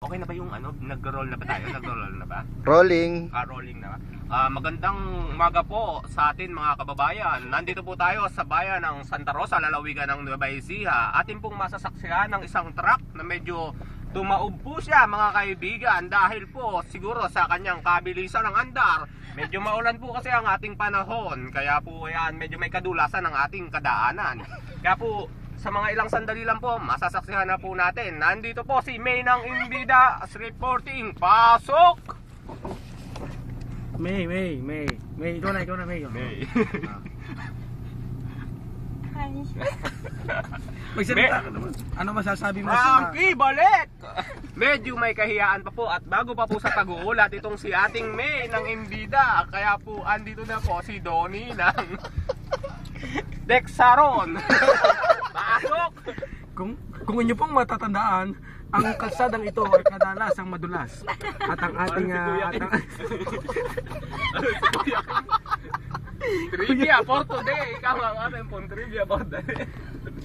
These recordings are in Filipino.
Okay na ba yung ano, nag-roll na ba tayo? Nag-roll na ba? Rolling. Rolling na ba? Magandang umaga po sa atin mga kababayan. Nandito po tayo sa bayan ng Santa Rosa, lalawigan ng Nueva Ecija. Atin pong masasaksihan ng isang truck na medyo tumaob po siya mga kaibigan. Dahil po siguro sa kanyang kabilisan ng andar. Medyo maulan po kasi ang ating panahon. Kaya po yan, medyo may kadulasan ng ating kadaanan. Kaya po sa mga ilang sandali lang po, masasaksihan na po natin. Nandito po si May ng Imbida reporting. Pasok! May, ikaw na, May. May. Magsalita ka naman. Ano masasabi mo sa... Frankie, balik! Medyo may kahiyaan pa po at bago pa po sa pag-uulat itong si ating May ng Imbida. Kaya po, andito na po si Donnie ng Dexaron. Pasok! Kung inyo pong matatandaan, ang kalsadang ito ay kadalasang madulas. At ang ating... Trivia for today. Ikaw ang ating pong trivia for today.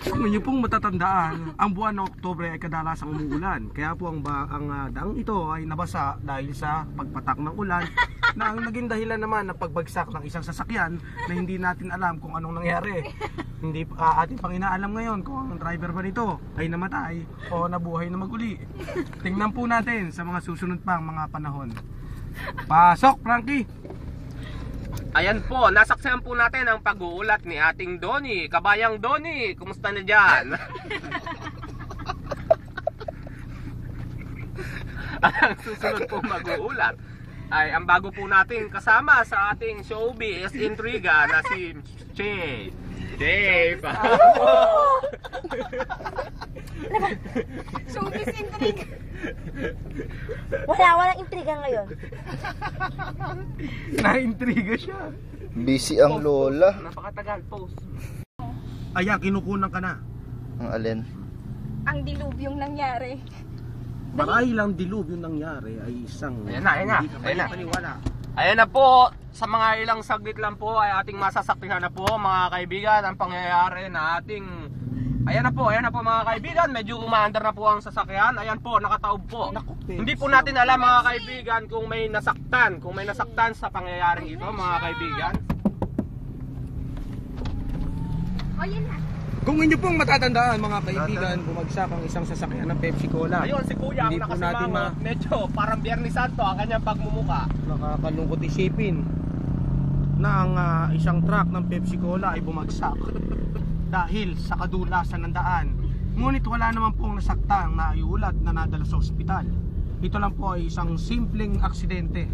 Kung inyo pong matatandaan, ang buwan ng Oktubre ay kadalasang umuulan. Kaya po ang daang ito ay nabasa dahil sa pagpatak ng ulan na ang naging dahilan naman ng pagbagsak ng isang sasakyan na hindi natin alam kung anong nangyari. Hindi ating pang inaalam ngayon kung ang driver ba nito ay namatay o nabuhay na maguli. Tingnan po natin sa mga susunod pang mga panahon. Pasok, Frankie! Ayan po, nasaksihan po natin ang pag-uulat ni ating Donnie. Kabayang Donnie, kumusta na dyan? Ang susunod po mag-uulat ay ang bago po natin kasama sa ating showbiz intriga na si Che. Che, Showbiz intriga. Walang intriga ngayon. Na-intriga siya. Busy ang lola. Napakatagal post. Ayan, kinukunan ka na. Ang alin? Ang dilubyong nangyari. Marahil ang dilubyo nangyari ay isang... Ayan na. Hindi ka Ayan na. paniwala. Ayan na po, sa mga ilang saglit lang po ay ating masasaktihan na po mga kaibigan ang pangyayari na ating... Ayan na po mga kaibigan, medyo umaandar na po ang sasakyan. Ayan po, nakataob po. Hindi po natin alam mga kaibigan kung may nasaktan sa pangyayaring ito mga kaibigan. O, yun na. Kung inyo pong matatandaan mga kaibigan, bumagsak ang isang sasakyan ng Pepsi Cola. Ayun, si Kuya ang Hindi po natin nakasimangot. Medyo parang Biyernes Santo ang kanyang pagmumuka. Nakakalungkot isipin na ang isang truck ng Pepsi Cola ay bumagsak dahil sa kadulasan ng daan. Ngunit wala naman pong nasaktang naiulat na nadala sa ospital. Ito lang po ay isang simpleng aksidente.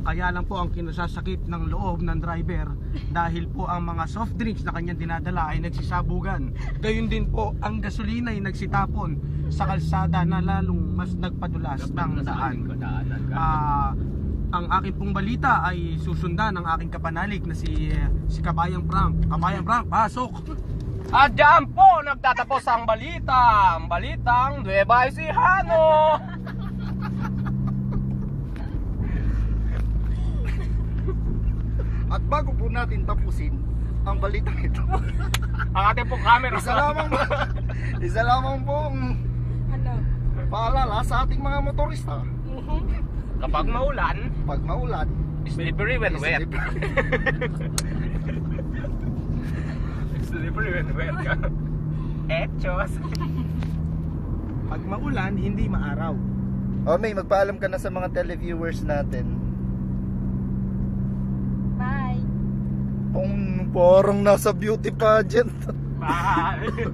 Kaya lang po ang kinasasakit ng loob ng driver dahil po ang mga soft drinks na kanyang dinadala ay nagsisabugan. Gayun din po ang gasolina ay nagsitapon sa kalsada na lalong mas nagpadulas ng daan. Ang aking pong balita ay susundan ng aking kapanalig na si Kabayang Frank. Kabayang Frank, pasok! At dyan po nagtatapos ang balita. Ang balitang Nueva Ecijano. At bago po natin tapusin ang balitang ito, Ang ating pong camera. isa lamang pong Ano? paalala sa ating mga motorista. Kapag maulan, Pag maulan, slippery when wet. Slippery when wet ka. Echos. Pag maulan, hindi maaraw. May magpaalam ka na sa mga televiewers natin. Bye. Parang nasa beauty pageant. Bye.